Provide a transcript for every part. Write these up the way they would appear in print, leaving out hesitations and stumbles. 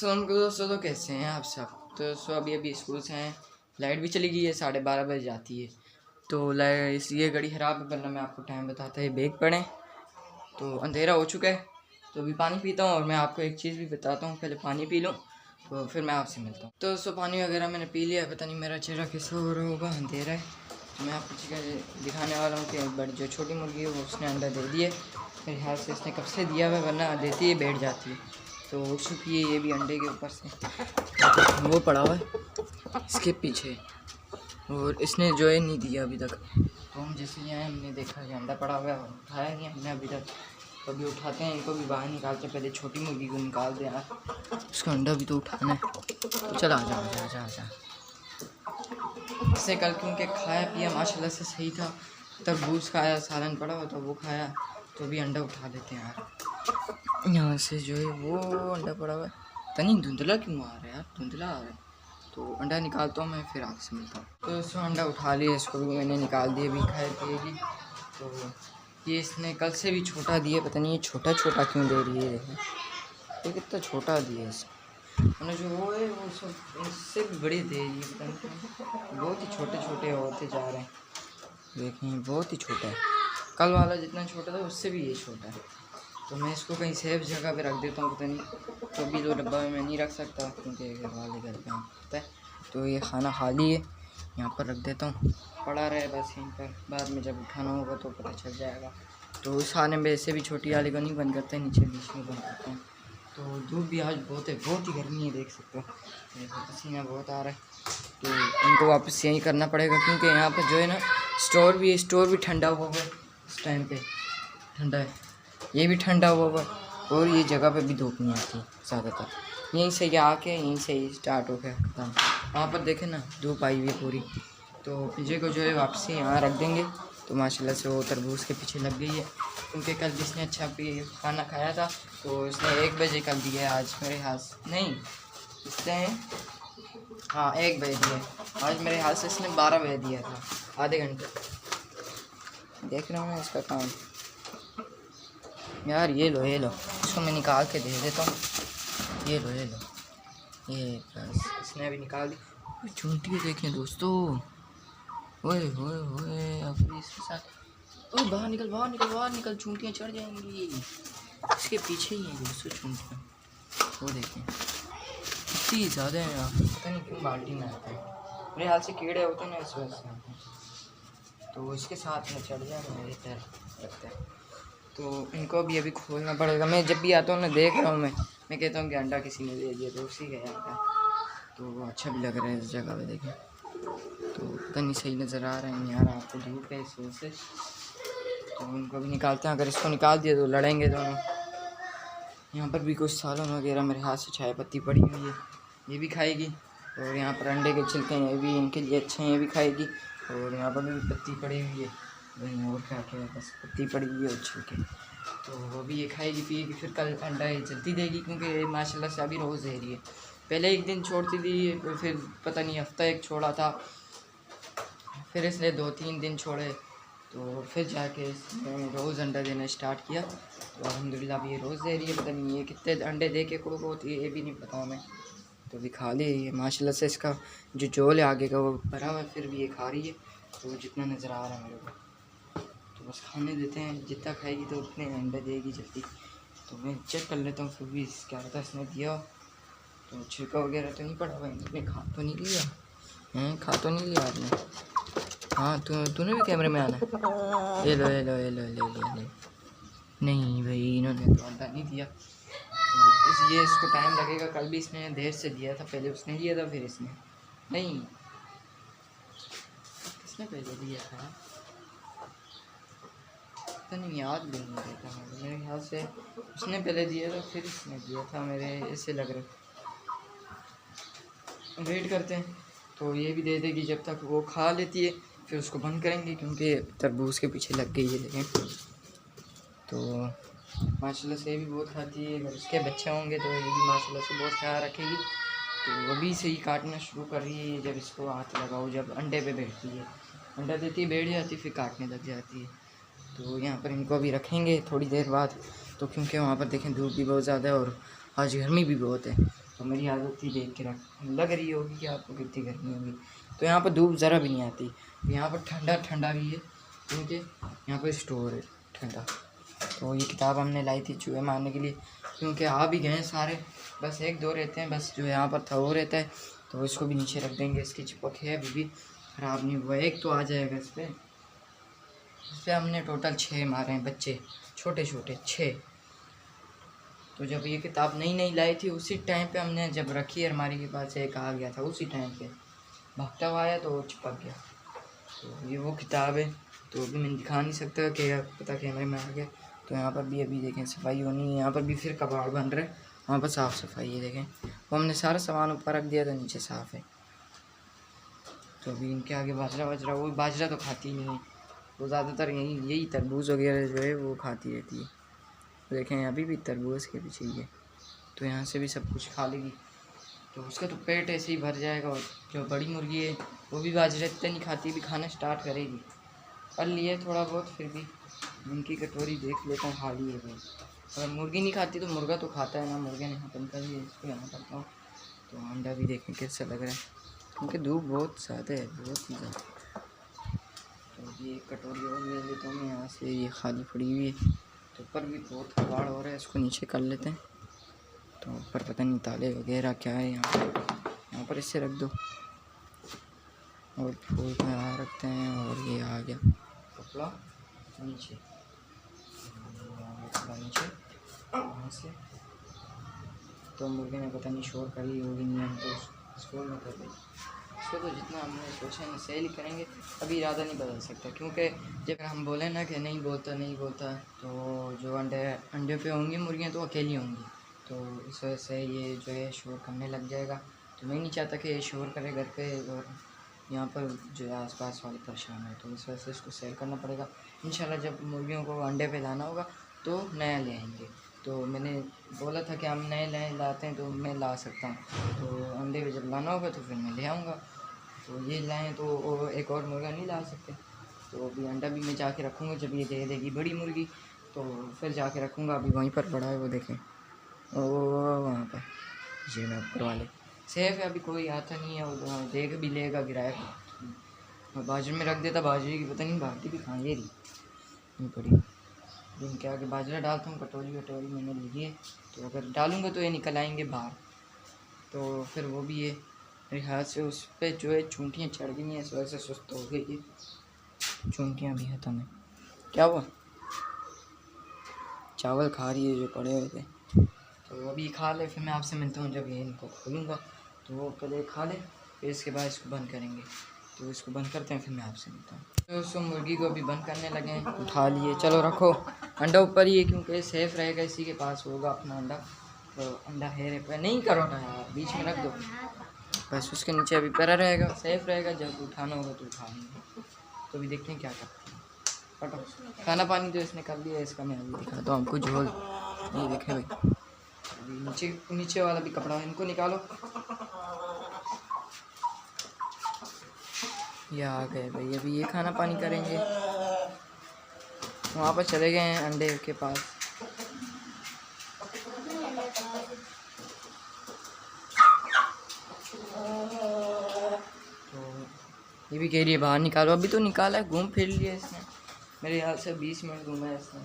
अस्सलाम दोस्तों, तो कैसे हैं आप सब। तो दोस्तों अभी स्कूल से हैं, लाइट भी चली गई है, 12:30 बजे जाती है। तो लाइट इसलिए घड़ी ख़राब है, वरना मैं आपको टाइम बताता है। बेग पढ़ें तो अंधेरा हो चुका है। तो अभी पानी पीता हूँ और मैं आपको एक चीज़ भी बताता हूँ। पहले पानी पी लूँ तो फिर मैं आपसे मिलता हूँ। तो दोस्तों पानी वगैरह मैंने पी लिया। पता नहीं मेरा चेहरा कैसा हो रहा होगा, अंधेरा है। तो मैं आपको चीज़ दिखाने वाला हूँ कि बड़ी जो छोटी मुर्गी है वो उसने अंडा दे दिए। मेरे ख्याल से इसने कब से दिया हुआ, वरना देती है बैठ जाती है। तो उठ चुकी है ये भी अंडे के ऊपर से। वो पड़ा हुआ है इसके पीछे और इसने जो है नहीं दिया अभी तक। तो हम जैसे ही आए हमने देखा कि अंडा पड़ा हुआ है और उठाया नहीं हमने अभी तक। तो अभी उठाते हैं, इनको भी बाहर निकालते हैं। पहले छोटी मुर्गी को निकाल दें यार, उसका अंडा भी तो उठाना है। तो चला आ जा। इससे कल क्योंकि खाया पिया माशाल्लाह से सही था। तरबूज खाया, सालन पड़ा हुआ तो वो खाया। तो भी अंडा उठा देते हैं यार। यहाँ से जो है वो अंडा पड़ा हुआ है। तनी धुंधला क्यों आ रहा है यार, धुंधला आ रहा है। तो अंडा निकालता हूँ मैं, फिर आपसे मिलता हूँ। तो इसको अंडा उठा लिया, इसको भी मैंने निकाल दिया, भी खाए पिएगी। तो ये इसने कल से भी छोटा दिया, पता नहीं ये छोटा छोटा क्यों दे रही है। देखो ये कितना छोटा दिया इसने, मैंने जो वो है वो सब इससे भी बड़े दे रही है। पता नहीं बहुत ही छोटे छोटे होते जा रहे हैं। देखें बहुत ही छोटा है, कल वाला जितना छोटा था उससे भी ये छोटा है। तो मैं इसको कहीं सेफ जगह पे रख देता हूँ, पता नहीं तो भी दो डब्बा में मैं नहीं रख सकता क्योंकि घर वाले घर पे पता है। तो ये खाना खाली है, यहाँ पर रख देता हूँ, पड़ा रहे बस यहीं पर। बाद में जब उठाना होगा तो पता चल जाएगा। तो उस खाने में ऐसे भी छोटी वाले को नहीं बंद करते, नीचे बीच में बंद करते हैं। तो धूप भी आज बहुत है, बहुत ही गर्मी है, देख सकते हो पसीना बहुत आ रहा है। तो इनको वापस यहीं करना पड़ेगा क्योंकि यहाँ पर जो है ना स्टोर भी ठंडा हुआ है। इस टाइम पे ठंडा है, ये भी ठंडा हुआ है और ये जगह पे भी धूप नहीं आती ज़्यादातर। यहीं से आके यहीं से ही स्टार्ट हो गया खत्म। वहाँ पर देखें ना धूप आई हुई है पूरी। तो पीछे को जो है वापसी यहाँ रख देंगे। तो माशाल्लाह से वो तरबूज के पीछे लग गई है क्योंकि कल जिसने अच्छा खाना खाया था तो उसने 1 बजे कल दिया है। आज मेरे हाथ नहीं इसने हाँ 1 बजे दिया, आज मेरे हाथ से इसने 12 बजे दिया था, आधे घंटे। देख रहा हूँ मैं इसका काम यार। ये लो इसको मैं निकाल के दे देता हूँ। ये लो ये बस इसने अभी निकाल दी। चूंटी देखें दोस्तों, ओए होए होए अभी इसके साथ। ओए बाहर निकल, चूंटियाँ चढ़ जाएंगी। इसके पीछे ही हैं दोस्तों चूंटियाँ, वो देखें इतनी ज़्यादा है यार। पता नहीं क्यों बाल्टी में आता है, मेरे हाल से कीड़े होते हैं ना इस वजह से। तो इसके साथ में चढ़ जाए मेरे डर लगता है। तो इनको भी अभी खोलना पड़ेगा। मैं जब भी आता हूँ ना देख रहा हूँ, मैं कहता हूँ कि अंडा किसी ने दे दिया, तो उसी का आता है। तो अच्छा भी लग रहा है इस जगह पे देखें। तो पता नहीं सही नज़र आ रहा है नहीं आ रहा आपको, धूप है इस वजह से। तो उनको भी निकालते हैं, अगर इसको निकाल दिया तो लड़ेंगे दोनों। यहाँ पर भी कुछ सालन वगैरह मेरे हाथ से चाय पत्ती पड़ी हुई है, ये भी खाएगी। और यहाँ पर अंडे के छिलके हैं, ये भी इनके लिए अच्छे हैं, ये भी खाएगी। और यहाँ पर भी पत्ती पड़ी हुई है, और क्या क्या बस पत्ती पड़ी हुई है और छिलके। तो वो भी ये खाएगी पिएगी, फिर कल अंडा ये जल्दी देगी क्योंकि माशाल्लाह से अभी रोज़ दे रही है। पहले एक दिन छोड़ती थी, फिर पता नहीं हफ्ता एक छोड़ा था, फिर इसने 2-3 दिन छोड़े, तो फिर जाके इसने रोज़ अंडा देना स्टार्ट किया। तो अल्हम्दुलिल्लाह अभी ये रोज़ दे रही है। पता नहीं ये कितने अंडे दे के कुड़ होती है ये भी नहीं पता हमें। तो भी खा ली है माशाल्लाह से, इसका जो जोल है आगे का वो भरा हुआ है, फिर भी ये खा रही है। तो जितना नज़र आ रहा है मेरे को, तो बस खाने देते हैं, जितना खाएगी तो उतने अंडे देगी जल्दी। तो मैं चेक कर लेता हूँ फिर भी क्या पता इसने दिया। तो छिलका वगैरह तो नहीं पड़ा हुआ, इन्होंने खा तो नहीं लिया हैं, खा तो नहीं लिया आपने। हाँ तूने भी कैमरे में आना है। ले लो नहीं भाई, इन्होंने तो अंडा नहीं दिया। तो इसलिए इसको टाइम लगेगा। कल भी इसने देर से दिया था, पहले उसने दिया था फिर इसने नहीं, किसने पहले दिया था पता नहीं, याद भी नहीं रहता मुझे। मेरे ख्याल से उसने पहले दिया था फिर इसने दिया था, मेरे ऐसे लग रहा। वेट करते हैं तो ये भी दे देगी, जब तक वो खा लेती है फिर उसको बंद करेंगे क्योंकि तरबूज के पीछे लग गई है। लेकिन तो माशाल्लाह से ये भी बहुत खाती है, अगर उसके बच्चे होंगे तो ये भी माशाल्लाह से बहुत ख्याल रखेगी। तो अभी से ही काटना शुरू कर रही है, जब इसको हाथ लगाओ, जब अंडे पे बैठती है, अंडा देती है बैठ जाती है, फिर काटने लग जाती है। तो यहाँ पर इनको अभी रखेंगे थोड़ी देर बाद, तो क्योंकि वहाँ पर देखें धूप भी बहुत ज़्यादा है और आज गर्मी भी बहुत है। तो मेरी आदत थी देख के रख लग रही होगी कि आपको कितनी गर्मी होगी। तो यहाँ पर धूप ज़रा भी नहीं आती, यहाँ पर ठंडा ठंडा भी है क्योंकि यहाँ पर स्टोर है ठंडा। तो ये किताब हमने लाई थी चूहे मारने के लिए, क्योंकि आ भी गए सारे, बस एक दो रहते हैं, बस जो यहाँ पर था वो रहता है। तो इसको भी नीचे रख देंगे, इसकी चिपक है अभी भी ख़राब नहीं हुआ, एक तो आ जाएगा इस पर हमने टोटल 6 मारे हैं बच्चे, छोटे छोटे 6। तो जब ये किताब नई नई लाई थी उसी टाइम पे हमने जब रखी अलमारी के पास एक आ गया था, उसी टाइम पे भागता हुआ आया तो वो चिपक गया। तो ये वो किताब है, तो अभी मैं दिखा नहीं सकता कि पता कैमरे में आ गया। तो यहाँ पर भी अभी देखें सफाई होनी है, यहाँ पर भी फिर कबाड़ बन रहा है, वहाँ पर साफ़ सफाई है देखें। वो हमने सारा सामान ऊपर रख दिया था, नीचे साफ़ है। तो अभी इनके आगे बाजरा वो बाजरा तो खाती नहीं है, वो ज़्यादातर यही तरबूज वगैरह जो है वो खाती रहती है। देखें अभी भी तरबूज के पीछे ही है, तो यहाँ से भी सब कुछ खा लेगी, तो उसका तो पेट ऐसे ही भर जाएगा। और जो बड़ी मुर्गी है वो भी बाजरे इतने नहीं खाती, भी खाना स्टार्ट करेगी, कर लिए थोड़ा बहुत, फिर भी उनकी कटोरी देख लेता हूँ खाली है भाई। अगर मुर्गी नहीं खाती तो मुर्गा तो खाता है ना, मुर्गे ने ख़त्म कर दिया, इसको यहाँ करता हूँ। तो अंडा भी देखें कैसा लग रहा है, क्योंकि धूप बहुत ज़्यादा है, बहुत ही ज़्यादा। तो ये कटोरी और ले लेता हूँ मैं यहाँ से, ये खाली पड़ी हुई है। तो ऊपर भी बहुत कबाड़ हो रहा है, इसको नीचे कर लेते हैं। तो ऊपर पता नहीं ताले वगैरह क्या है, यहाँ पर इससे रख दो, और फूल को यहाँ रखते हैं। और ये आ गया कपड़ा नीचे, कपड़ा नीचे यहाँ से। तो मुर्गे ने पता नहीं शोर करी होगी, नहीं हम तो स्कूल में कर रहे, इसको तो जितना हमने सोचा है सेल ही करेंगे, अभी इरादा नहीं बदल सकता, क्योंकि जब हम बोलें ना कि नहीं बोलता तो जो अंडे पे होंगी मुर्गियाँ तो अकेली होंगी, तो इस वजह से ये जो है शोर करने लग जाएगा। तो मैं नहीं चाहता कि ये शोर करे घर पे और यहाँ पर जो है आसपास वाले परेशान है, तो इस वजह से इसको सेल करना पड़ेगा। इंशाल्लाह जब मुर्गियों को अंडे पे लाना होगा तो नया ले आएंगे। तो मैंने बोला था कि हम नए लाते हैं तो मैं ला सकता हूँ, तो अंडे पे जब लाना होगा तो फिर मैं ले आऊँगा। तो ये लाएँ तो एक और मुर्गा नहीं ला सकते, तो अभी अंडा भी मैं जाके रखूँगा, जब ये दे देगी बड़ी मुर्गी तो फिर जाके रखूँगा। अभी वहीं पर पड़ा है वो देखें, वहाँ पर जी मैं ऊपर वाले सेफ है, अभी कोई आता नहीं है, वो देख भी लेगा गिराया मैं बाजरे में रख देता, बाजरे की पता नहीं भागती भी कहाँ ये रही पड़ी। इनके आगे बाजरा डालता हूँ, कटोरी मैंने ली है, तो अगर डालूँगा तो ये निकल आएंगे बाहर, तो फिर वो भी है मेरे हाथ से उस पर जो है चूंटियाँ चढ़ गई हैं, इस वजह से सुस्त हो गई है, चूंटियाँ भी खत्म है। क्या हुआ, चावल खा रही है जो पड़े हुए थे, तो अभी खा ले, फिर मैं आपसे मिलता हूँ जब ये इनको खोलूँगा। तो वो पहले खा ले, फिर इसके बाद इसको बंद करेंगे। तो इसको बंद करते हैं, फिर मैं आपसे मिलता हूँ। तो उसको मुर्गी को अभी बंद करने लगे हैं, उठा लिए, चलो रखो अंडा ऊपर ही है क्योंकि सेफ़ रहेगा, इसी के पास होगा अपना अंडा। तो अंडा है पर नहीं करो ना यार, बीच में रख दो बस, उसके नीचे अभी पड़ा रहेगा, सेफ़ रहेगा, जब उठाना होगा तो उठा लेंगे। तो अभी देखते हैं क्या करते हैं। फटो खाना पानी तो इसने कर लिया, इसका मैं अभी दिखाता हूँ हमको झोल। ये देखे भाई, अभी नीचे वाला भी कपड़ा है, इनको निकालो। ये आ गए भाई, अभी ये खाना पानी करेंगे। वहाँ पर चले गए हैं अंडे के पास। तो ये भी कह रही है बाहर निकालो, अभी तो निकाला है, घूम फिर लिया इसने, मेरे ख्याल से 20 मिनट घूमा है इसने।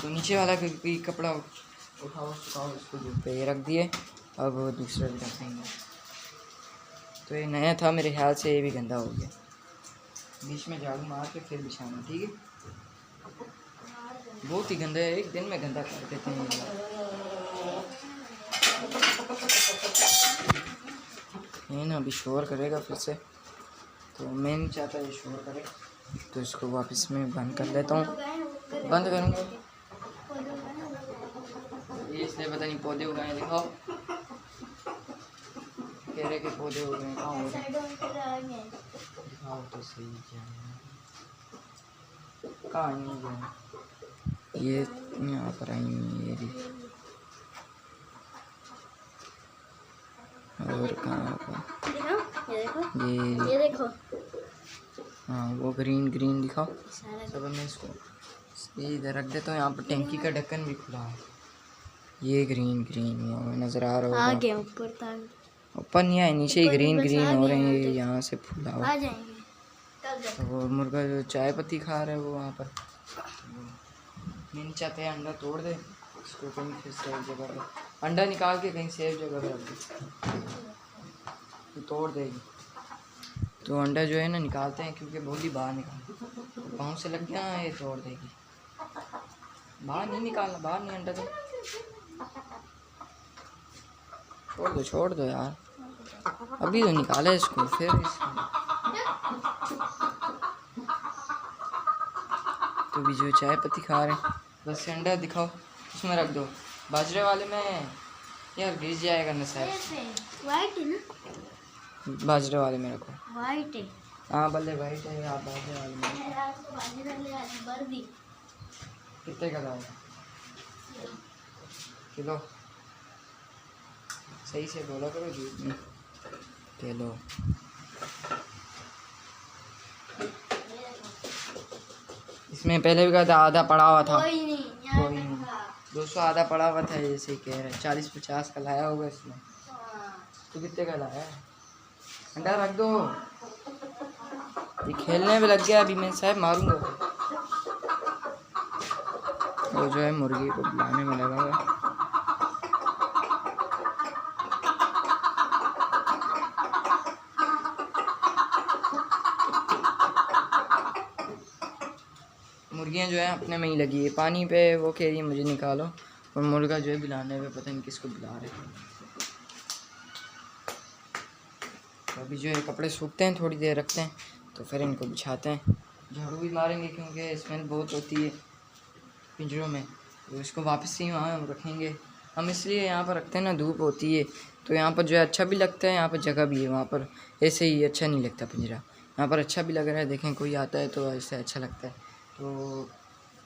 तो नीचे वाला भी कपड़ा उठाओ सुखाओ, इसको धूप पे रख दिए, अब वो दूसरा भी रखेंगे। तो ये नया था मेरे ख्याल से, ये भी गंदा हो गया, बीच में झाड़ू मार के फिर बिछाना, ठीक है। बहुत ही गंदा है, एक दिन में गंदा कर देते हैं। ये ना अभी शोर करेगा फिर से, तो मैं नहीं चाहता ये शोर करे, तो इसको वापस में बंद कर लेता हूँ। बंद करूँगा ये इसलिए पता नहीं पौधे उगाए, दिखाओ कह रहे के पौधे उगाए, कहाँ हो रहे दिखाओ तो सही, कहाँ नहीं ये यहाँ पर आई हुई है ये, और कहाँ पर ये देखो, हाँ वो ग्रीन दिखाओ सब। मैं इसको इधर रख देता हूँ, यहाँ पर टैंकी का ढक्कन भी खुला है, ये ग्रीन ग्रीन हुआ हुआ नज़र आ रहा आ होगा। गया ऊपर तक, ऊपर नहीं आए, नीचे ही ऊपर ग्रीन बस ग्रीन आ हो गए रहे हैं, हैं, ये तो यहाँ से फूला हुआ। आ जाएंगे कल तक। तो मुर्गा जो चाय पत्ती खा रहा है वो वहाँ पर, नहीं चाहते हैं अंडा तोड़ दे इसको कहीं फिर सेफ जगह पर, अंडा निकाल के कहीं सेफ जगह पर रख दे, तो तोड़ देगी। तो अंडा जो है ना निकालते हैं क्योंकि बहुत ही बाहर निकाल, पाँव से लग गया ये तोड़ देगी। बाहर नहीं निकालना, बाहर नहीं अंडा, तो छोड़ दो यार, अभी तो निकाला इसको फिर तो भी जो चाय पत्ती खा रहे हैं, बस से अंडा दिखाओ उसमें रख दो, बाजरे वाले में यार गिर जाएगा ना सर। वाइट है ना, बाजरे वाले में रखो। वाइट है, हाँ भले वाइट है, आप बाजरे वाले में। कितने का लाएगा किलो, सही से बोला करो झूठ नहीं। किलो इसमें पहले भी कहा था आधा पड़ा हुआ था, कोई नहीं 200 आधा पड़ा हुआ था, जैसे कह रहे 40-50 का लाया होगा इसमें। तो कितने का लाया है, अंडा रख दो, ये खेलने में लग गया, अभी मैं साहब मारूंगा। वो जो है मुर्गी को बुलाने में लगा हुआ। मुर्गियाँ जो है अपने में ही लगी है, पानी पे वो कह रही है मुझे निकालो, और मुर्गा जो है बुलाने पे पता नहीं किसको बुला रहे हैं। तो अभी जो है कपड़े सूखते हैं, थोड़ी देर रखते हैं, तो फिर इनको बिछाते हैं, झाड़ू भी मारेंगे क्योंकि स्मेल बहुत होती है पिंजरों में, तो इसको वापस से वहाँ हम रखेंगे। हम इसलिए यहाँ पर रखते हैं ना, धूप होती है तो यहाँ पर जो है अच्छा भी लगता है, यहाँ पर जगह भी है, वहाँ पर ऐसे ही अच्छा नहीं लगता पिंजरा, यहाँ पर अच्छा भी लग रहा है, देखें कोई आता है तो ऐसे अच्छा लगता है। तो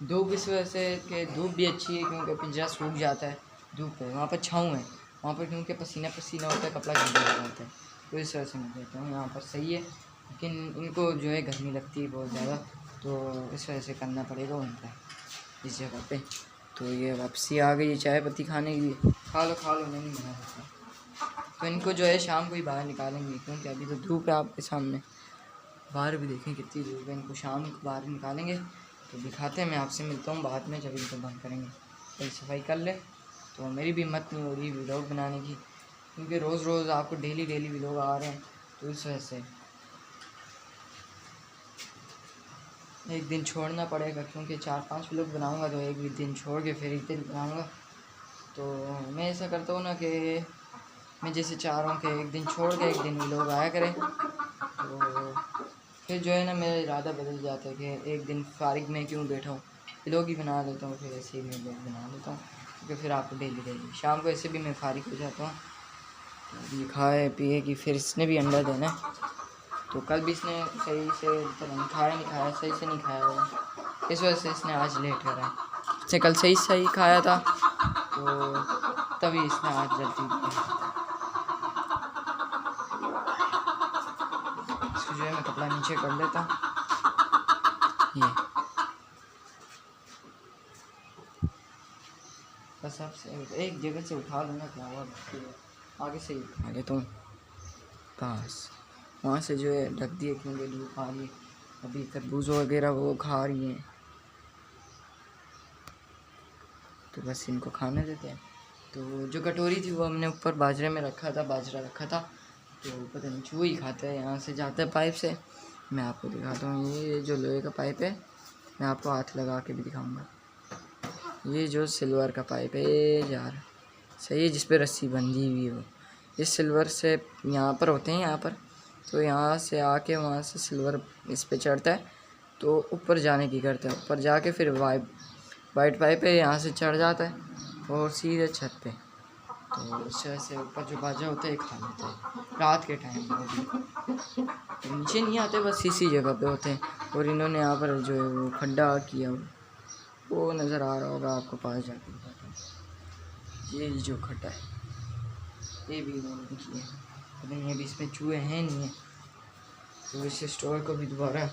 धूप इस वजह से कि धूप भी अच्छी है क्योंकि पिंजरा सूख जाता है धूप है, वहाँ पर छाँव है, वहाँ पर क्योंकि पसीना पसीना होता है, कपड़ा गंदा हो जाता है, तो इस वजह से मैं कहता हूँ यहाँ पर सही है। लेकिन इनको जो है गर्मी लगती है बहुत ज़्यादा, तो इस वजह से करना पड़ेगा उनका इस जगह पे। तो ये वापसी आ गई चाय पत्ती खाने के लिए, खा लो नहीं मना सकता। तो इनको जो है शाम को ही बाहर निकालेंगे क्योंकि अभी तो धूप है आपके सामने, बाहर भी देखें कितनी धूप है, इनको शाम को बाहर निकालेंगे तो दिखाते हैं। मैं आपसे मिलता हूँ बाद में जब इनको बंद करेंगे, पहले सफाई कर ले। तो मेरी भी हिम्मत नहीं हो रही व्लॉग बनाने की क्योंकि रोज़ रोज़ आपको डेली व्लॉग आ रहे हैं, तो इस वजह से एक दिन छोड़ना पड़ेगा क्योंकि 4-5 व्लॉग बनाऊंगा तो एक भी दिन छोड़ के फिर एक दिन बनाऊंगा। तो मैं ऐसा करता हूँ ना कि मैं जैसे चाह रहा हूँ कि एक दिन छोड़ के एक दिन व्लॉग आया करें, तो फिर जो है ना मेरा इरादा बदल जाता है कि एक दिन फारिग में क्यों बैठा हूँ, व्लॉग ही बना लेता हूँ, फिर ऐसे ही मैं व्लॉग बना लेता हूँ क्योंकि फिर आपको डेली शाम को ऐसे भी मैं फारिग हो जाता हूँ। तो अभी खाए पिए कि फिर इसने भी अंडा देना है, तो कल भी इसने सही से नहीं खाया सही से नहीं खाया होगा, इस वजह से इसने आज लेट करा है। इसने कल सही खाया था तो तभी इसने आज जल्दी किया। इसको जो है मैं कपड़ा नीचे कर लेता हूँ, ये बस आपसे एक जगह से उठा लूँगा, क्या हुआ आगे से ही उठा लेता हूँ, बस वहाँ से जो है ढक दिए क्योंकि धूप आ रही है। अभी तरबूज वगैरह वो खा रही हैं, तो बस इनको खाने देते हैं। तो जो कटोरी थी वो हमने ऊपर बाजरा रखा था, तो पता नहीं चूहे ही खाता है, यहाँ से जाता है पाइप से। मैं आपको दिखाता हूँ, ये जो लोहे का पाइप है, मैं आपको हाथ लगा के भी दिखाऊंगा। ये जो सिल्वर का पाइप है यार, सही है, जिस पे रस्सी बंधी हुई हो, इस सिल्वर से यहाँ पर होते हैं, यहाँ पर तो यहाँ से आके वहाँ से सिल्वर इस पे चढ़ता है, तो ऊपर जाने की करता है, ऊपर जाके फिर वाइट पाइप है, यहाँ से चढ़ जाता है और सीधे छत पे। तो इस वजह से ऊपर जो बाजा होता है खा लेते हैं रात के टाइम पर, तो नीचे नहीं आते, बस इसी जगह पे होते हैं। और इन्होंने यहाँ पर जो है वो खड्डा किया वो नज़र आ रहा होगा आपको पास जाके, ये जो खड्डा है ये भी इन्होंने किया है, पता नहीं अभी इसमें चूहे हैं नहीं है, तो इस स्टोर को भी दोबारा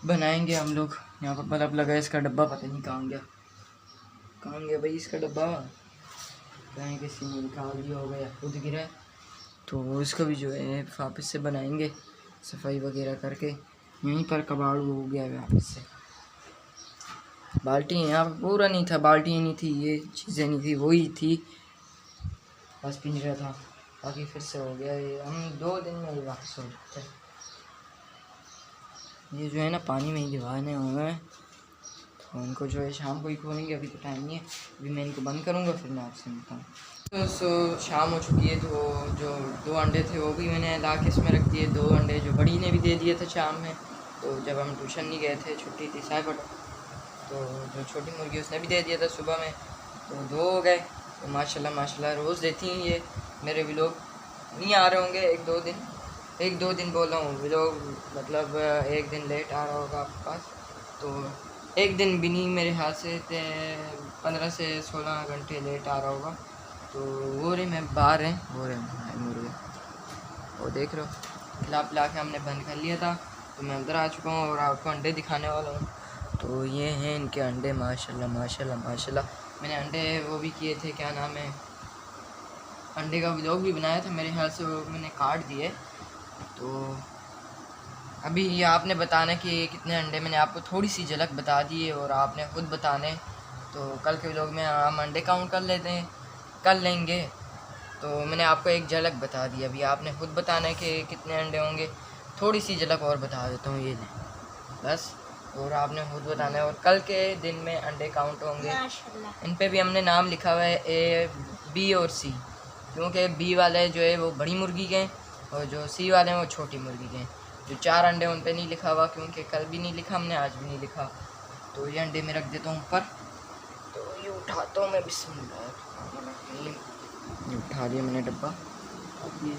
बनाएंगे हम लोग। यहाँ पर बल्ब लगा है, इसका डब्बा पता नहीं कहाँ गया भाई इसका डब्बा, गाय के सीने निकाल दिया होगा या खुद गिरा है, तो उसको भी जो है वापस से बनाएंगे सफाई वगैरह करके। यहीं पर कबाड़ हो गया है वापस से। बाल्टी यहाँ पर पूरा नहीं था, बाल्टी नहीं थी, ये चीज़ें नहीं थी, वही थी बस पिंजरा था। बाकी फिर से हो गया ये, हम 2 दिन में ही वापस हो जाते हैं। ये जो है ना पानी में ही दिवाने हुए हैं, तो उनको जो है शाम को ही खोलेंगे, अभी तो टाइम नहीं है। अभी मैं इनको बंद करूँगा फिर मैं आपसे मिलता हूँ। तो शाम हो चुकी है, तो जो 2 अंडे थे वो भी मैंने ला के इसमें रख दिए। 2 अंडे जो बड़ी ने भी दे दिए थे शाम में, तो जब हम ट्यूशन नहीं गए थे, छुट्टी थी साइबर, तो जो छोटी मुर्गी उसने भी दे दिया था सुबह में, तो 2 हो गए। तो माशाल्लाह रोज़ देती हैं ये। मेरे व्लॉग नहीं आ रहे होंगे 1-2 दिन बोल रहा हूँ, व्लॉग मतलब 1 दिन लेट आ रहा होगा आपके पास, तो 1 दिन भी नहीं, मेरे हाथ से 15 से 16 घंटे लेट आ रहा होगा। तो वो रहे मैं बाहर हैं, वो रहे मुर्गे, वो देख रहे हो, खिला के हमने बंद कर लिया था। तो मैं उधर आ चुका हूँ और आपको अंडे दिखाने वाला हूँ। तो ये हैं इनके अंडे, माशाल्लाह। मैंने अंडे वो भी किए थे, क्या नाम है, अंडे का व्लॉग भी बनाया था, मेरे ख्याल से वो मैंने काट दिए। तो अभी ये आपने बताना कि कितने अंडे, मैंने आपको थोड़ी सी झलक बता दी है और आपने खुद बताने। तो कल के व्लॉग में हम अंडे काउंट कर लेंगे। तो मैंने आपको एक झलक बता दी, अभी आपने खुद बताना है कि कितने अंडे होंगे। थोड़ी सी झलक और बता देता हूँ, ये बस, और आपने खुद बताना है। और कल के दिन में अंडे काउंट होंगे। इन पे भी हमने नाम लिखा हुआ है A, B और C, क्योंकि B वाले जो है वो बड़ी मुर्गी के हैं और जो C वाले हैं वो छोटी मुर्गी के हैं। जो 4 अंडे उन पे नहीं लिखा हुआ, क्योंकि कल भी नहीं लिखा हमने, आज भी नहीं लिखा। तो ये अंडे में रख देता हूँ ऊपर। तो ये उठाता हूँ मैं, बिस्मिल्लाह, ये उठा लिया मैंने डब्बा। अब ये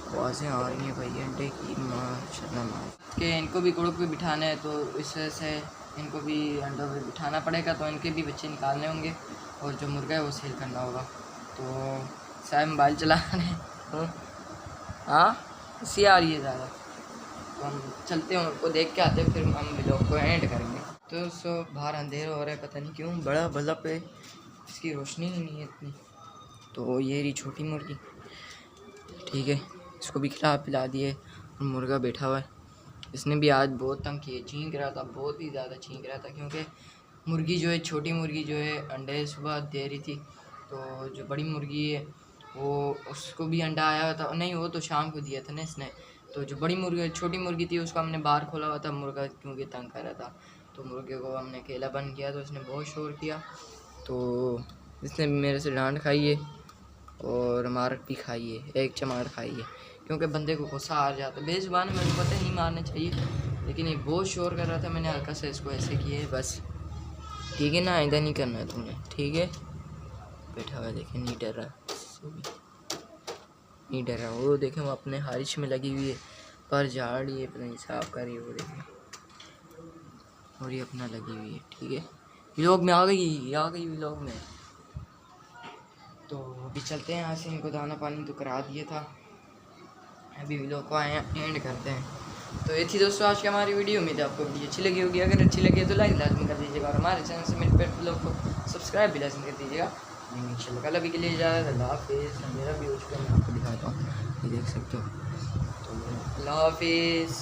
आवाज़ें आ रही हैं भाई अंडे की, माशाल्लाह। कि इनको भी गुड़क पे बिठाना है, तो इस वजह से इनको भी अंडों पे बिठाना पड़ेगा, तो इनके भी बच्चे निकालने होंगे और जो मुर्गा है वो सेल करना होगा। तो साहब मोबाइल चला रहे हैं, हाँ इसी आ रही है ज़्यादा। तो हम चलते हैं, उनको देख के आते हैं, फिर हम व्लॉग को एंड करेंगे। तो बाहर अंधेरा हो रहा है, पता नहीं क्यों, बड़ा बल्ब है, इसकी रोशनी ही नहीं है इतनी। तो ये रही छोटी मुर्गी, ठीक है, इसको भी खिला पिला दिए और मुर्गा बैठा हुआ है। इसने भी आज बहुत तंग किए, छींक रहा था, बहुत ही ज़्यादा छींक रहा था, क्योंकि मुर्गी जो है, छोटी मुर्गी जो है अंडे सुबह दे रही थी। तो जो बड़ी मुर्गी है वो, उसको भी अंडा आया हुआ था, नहीं वो तो शाम को दिया था ना इसने। तो जो बड़ी मुर्गी, छोटी मुर्गी थी, उसको हमने बाहर खोला हुआ था, मुर्गा क्योंकि तंग कर रहा था। तो मुर्गे को हमने अकेला बंद किया, तो इसने बहुत शोर किया। तो इसने मेरे से डांट खाई है और मार भी खाई है, 1 चमाट खाई है, क्योंकि बंदे को गुस्सा आ जाता है। बेज़ुबान मेरे को पता नहीं मारना चाहिए, लेकिन ये बहुत शोर कर रहा था, मैंने हल्का से इसको ऐसे किया है बस, ठीक है ना, आइंदा नहीं करना है तुमने, ठीक है। बैठा हुआ देखें, नहीं डर रहा, नहीं डर रहा। वो देखें, वो अपने हारिश में लगी हुई है, पर झाड़ ये पता नहीं साफ कर रही है, वो देखें, और ये अपना लगी हुई है, ठीक है। व्लॉग में आ गई व्लॉग में। तो अभी चलते हैं यहाँ से, इनको दाना पानी तो करा दिया था, अभी व्लॉग को आए एंड करते हैं। तो ये थी दोस्तों आज की हमारी वीडियो। उम्मीद है आपको वीडियो अच्छी लगी होगी, अगर अच्छी लगी तो लाइक लाजमी कर दीजिएगा और हमारे चैनल से मेरे पेट व्लॉग को सब्सक्राइब भी लाजमी कर दीजिएगा। इंशाल्लाह कल अभी के लिए इजाज़त, अल्लाह हाफिज़। मेरा भी उस पर मैं आपको दिखाता हूँ, ये देख सकते हो। तो अल्लाह हाफिज़।